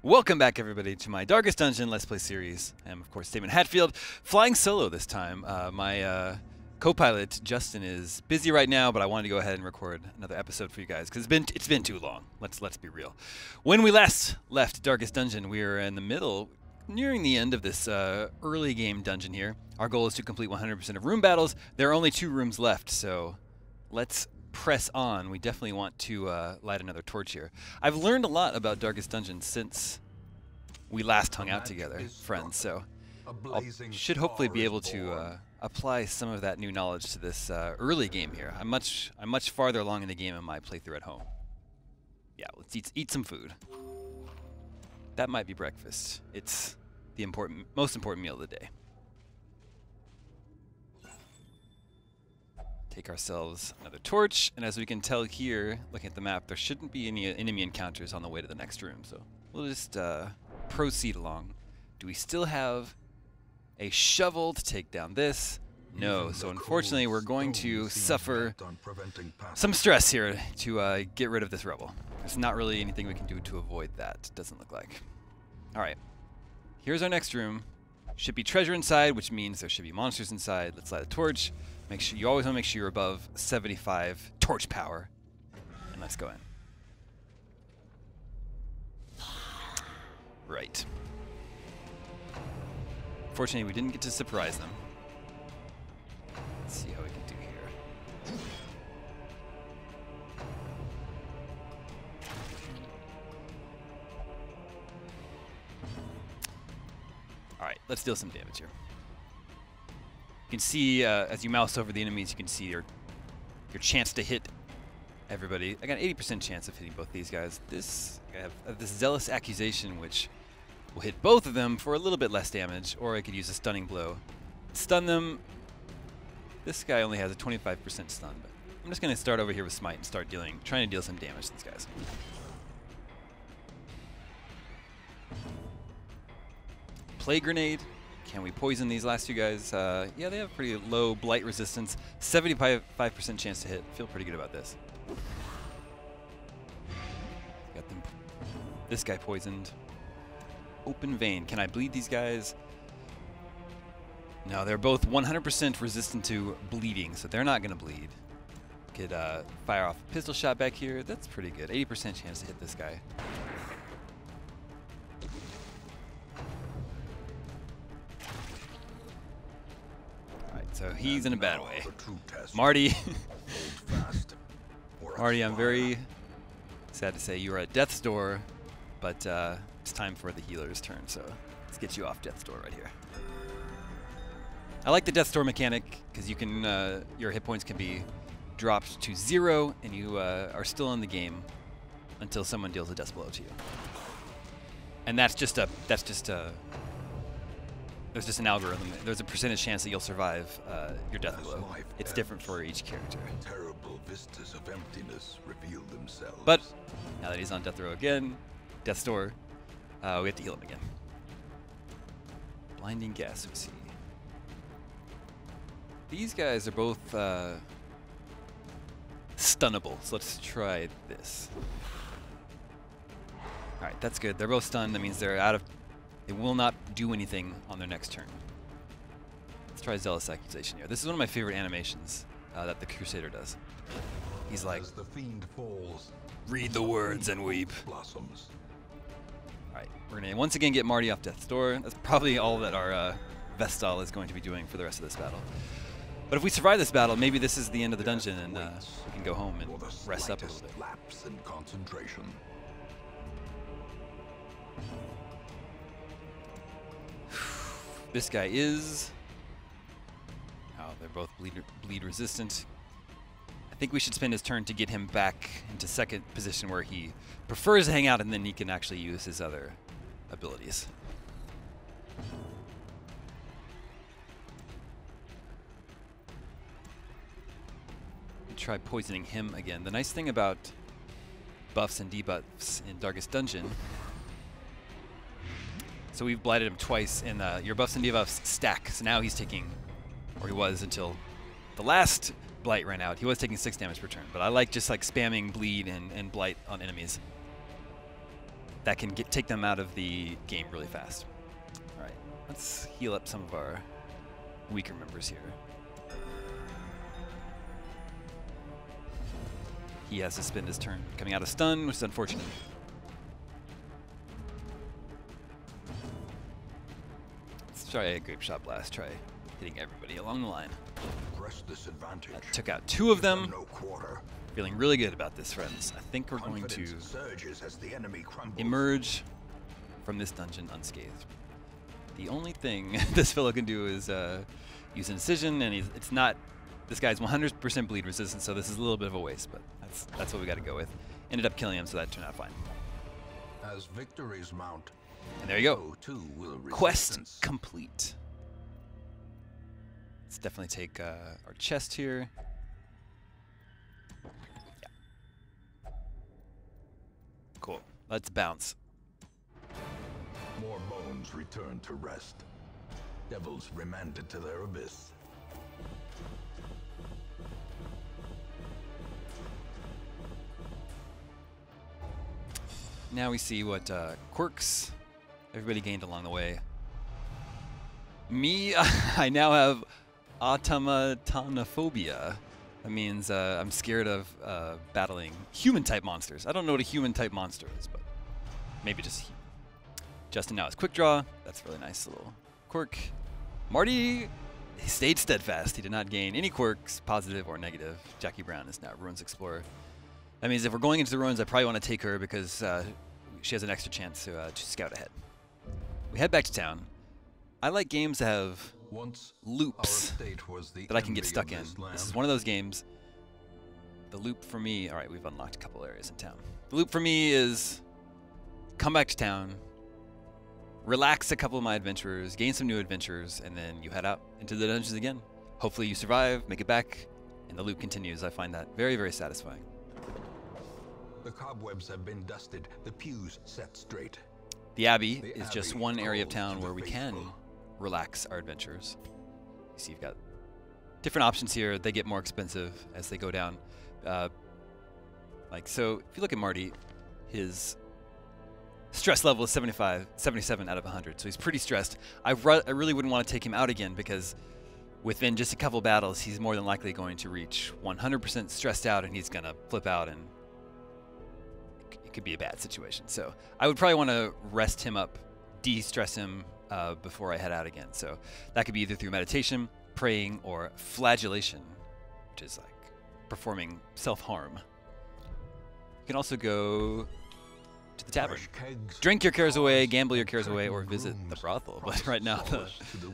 Welcome back, everybody, to my Darkest Dungeon Let's Play series. I am, of course, Daemon Hatfield, flying solo this time. My co-pilot, Justin, is busy right now, but I wanted to go ahead and record another episode for you guys, because it's been too long. Let's be real. When we last left Darkest Dungeon, we were in the middle, nearing the end of this early game dungeon here. Our goal is to complete 100% of room battles. There are only 2 rooms left, so let's press on. We definitely want to light another torch here. I've learned a lot about Darkest Dungeon since we last hung out together, friends, so I should hopefully be able to apply some of that new knowledge to this early game here. I'm much farther along in the game in my playthrough at home. Yeah, let's eat some food. That might be breakfast. It's the most important meal of the day. Take ourselves another torch, and as we can tell here, looking at the map, there shouldn't be any enemy encounters on the way to the next room, so we'll just proceed along. Do we still have a shovel to take down this? No, so unfortunately we're going to suffer some stress here to get rid of this rubble. There's not really anything we can do to avoid that, doesn't look like. Alright, here's our next room. Should be treasure inside, which means there should be monsters inside. Let's light a torch. Make sure you always want to make sure you're above 75 torch power. And let's go in. Right. Fortunately, we didn't get to surprise them. Let's see how we can do here. Alright, let's deal some damage here. You can see, as you mouse over the enemies, you can see your chance to hit everybody. I got an 80% chance of hitting both these guys. I have this Zealous Accusation, which will hit both of them for a little bit less damage, or I could use a Stunning Blow. Stun them. This guy only has a 25% stun, but I'm just going to start over here with Smite and start trying to deal some damage to these guys. Plague Grenade. Can we poison these last 2 guys? Yeah, they have pretty low blight resistance. 75% chance to hit. Feel pretty good about this. Got this guy poisoned. Open Vein. Can I bleed these guys? No, they're both 100% resistant to bleeding, so they're not going to bleed. Could fire off a pistol shot back here. That's pretty good. 80% chance to hit this guy. So he's in a bad way. Marty, Marty, I'm very sad to say you are at death's door, but it's time for the healer's turn, so let's get you off death's door right here. I like the death's door mechanic because you can, your hit points can be dropped to 0, and you are still in the game until someone deals a death blow to you. And that's just an algorithm. There's a percentage chance that you'll survive your death blow. It's different for each character. Terrible vistas of emptiness reveal themselves. But now that he's on death row again, death's door, we have to heal him again. Blinding Gas, we see. These guys are both stunnable, so let's try this. Alright, that's good. They're both stunned. That means they're out of... They will not do anything on their next turn. Let's try Zealous Accusation here. This is one of my favorite animations that the Crusader does. He's like, as the fiend falls, read the words and weep. Blossoms. Alright, we're going to once again get Marty off death's door. That's probably all that our Vestal is going to be doing for the rest of this battle. But if we survive this battle, maybe this is the end of the dungeon and we can go home and rest up a little bit. Lapse in concentration. This guy is... Oh, they're both bleed resistant. I think we should spend his turn to get him back into second position where he prefers to hang out, and then he can actually use his other abilities. Try poisoning him again. The nice thing about buffs and debuffs in Darkest Dungeon... So we've blighted him twice, and your buffs and debuffs stack. So now he's taking, or he was until the last blight ran out, he was taking 6 damage per turn. But I like just like spamming bleed and blight on enemies. that can take them out of the game really fast. All right, let's heal up some of our weaker members here. He has to spend his turn coming out of stun, which is unfortunate. Let's try a Grape Shot Blast. Try hitting everybody along the line. Press this advantage. That took out 2 of them. No quarter. Feeling really good about this, friends. I think we're going to surges as the enemy crumbles. emerge from this dungeon unscathed. The only thing this fellow can do is use Incision, and it's not. This guy's 100% bleed resistant, so this is a little bit of a waste, but that's what we got to go with. Ended up killing him, so that turned out fine. As victories mount, and there you go. so too will Quest resistance. complete. Let's definitely take our chest here. Yeah. Cool. Let's bounce. More bones return to rest. Devils remanded to their abyss. Now we see what quirks everybody gained along the way. Me, I now have automatanophobia. That means I'm scared of battling human-type monsters. I don't know what a human-type monster is, but maybe just human. Justin now has Quick Draw. That's a really nice little quirk. Marty, he stayed steadfast. He did not gain any quirks, positive or negative. Jackie Brown is now Ruins Explorer. That means if we're going into the ruins, I probably want to take her because she has an extra chance to scout ahead. We head back to town. I like games that have loops that I can get stuck in. This is one of those games. The loop for me, all right, we've unlocked a couple areas in town. The loop for me is come back to town, relax a couple of my adventurers, gain some new adventures, and then you head out into the dungeons again. Hopefully you survive, make it back, and the loop continues. I find that very, very satisfying. The cobwebs have been dusted, the pews set straight. The Abbey is just one area of town where we can relax our adventures. You see you've got different options here. They get more expensive as they go down. Like, so if you look at Marty, his stress level is 77 out of 100, so he's pretty stressed. I really wouldn't want to take him out again because within just a couple battles, he's more than likely going to reach 100% stressed out, and he's going to flip out, and it could be a bad situation. So I would probably want to rest him up, de-stress him before I head out again. So that could be either through meditation, praying, or flagellation, which is like performing self-harm. You can also go to the tavern. Drink your cares away, gamble your cares away, or visit the brothel. But right now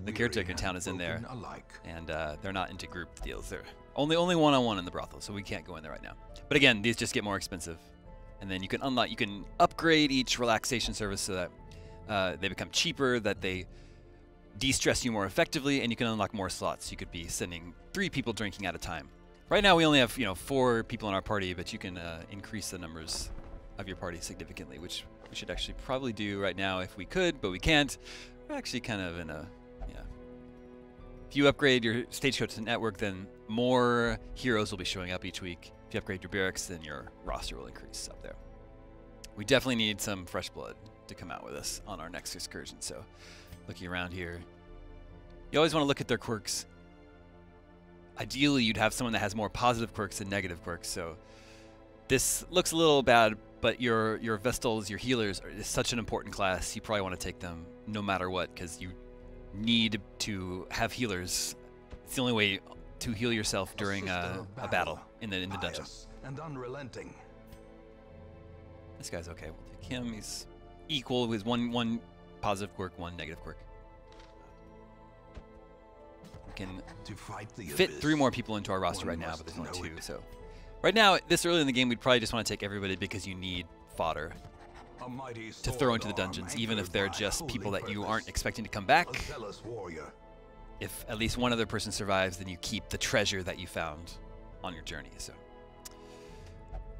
the caretaker in town is in there, and they're not into group deals. They're only one-on-one in the brothel, so we can't go in there right now. But again, these just get more expensive. And then you can upgrade each relaxation service so that they become cheaper, that they de-stress you more effectively, and you can unlock more slots. You could be sending 3 people drinking at a time. Right now we only have 4 people in our party, but you can increase the numbers of your party significantly, which we should actually probably do right now if we could, but we can't. We're actually kind of in a, if you upgrade your stagecoach network, then more heroes will be showing up each week. If you upgrade your barracks, then your roster will increase up there. We definitely need some fresh blood to come out with us on our next excursion. So looking around here, you always want to look at their quirks. Ideally, you'd have someone that has more positive quirks than negative quirks. So this looks a little bad, but your Vestals, your healers, is such an important class. You probably want to take them no matter what, because you need to have healers. It's the only way to heal yourself during a battle in the dungeon. And unrelenting. This guy's okay. We'll take him. He's equal with one positive quirk, 1 negative quirk. We can fit 3 more people into our roster right now, but there's only 2. So right now, this early in the game, we'd probably just want to take everybody because you need fodder to throw into the dungeons, even if they're just people that you aren't expecting to come back. If at least one other person survives, then you keep the treasure that you found on your journey. So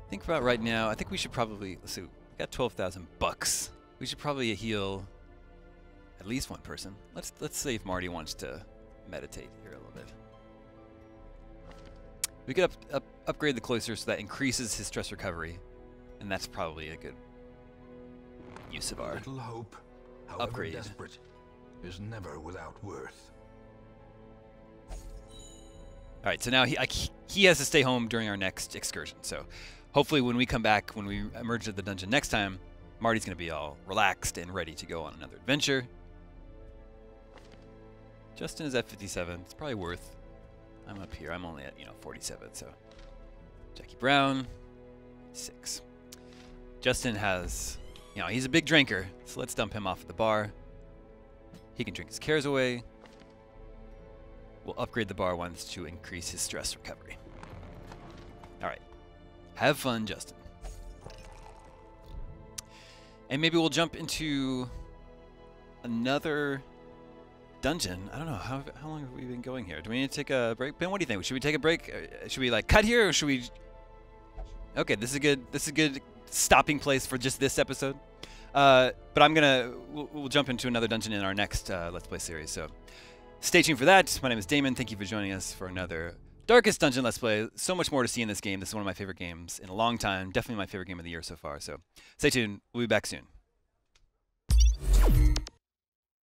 think about right now, I think we should probably, let's see, we got 12,000 bucks. We should probably heal at least 1 person. Let's see if Marty wants to meditate here a little bit. We could upgrade the cloister so that increases his stress recovery, and that's probably a good use of A our little hope, however upgrade. desperate, is never without worth. All right, so now he has to stay home during our next excursion. So hopefully when we come back, when we emerge at the dungeon next time, Marty's going to be all relaxed and ready to go on another adventure. Justin is at 57. It's probably worth. I'm up here. I'm only at 47. So Jackie Brown, 6. Justin has, he's a big drinker, so let's dump him off at the bar. He can drink his cares away. We'll upgrade the bar once to increase his stress recovery. All right. Have fun, Justin. And maybe we'll jump into another dungeon. I don't know. How long have we been going here? Do we need to take a break? Ben, what do you think? Should we take a break? Should we cut here, or should we? Okay, this is good. This is a good stopping place for just this episode. But we'll jump into another dungeon in our next Let's Play series. So stay tuned for that. My name is Daemon. Thank you for joining us for another Darkest Dungeon Let's Play. So much more to see in this game. This is one of my favorite games in a long time. Definitely my favorite game of the year so far. So stay tuned. We'll be back soon.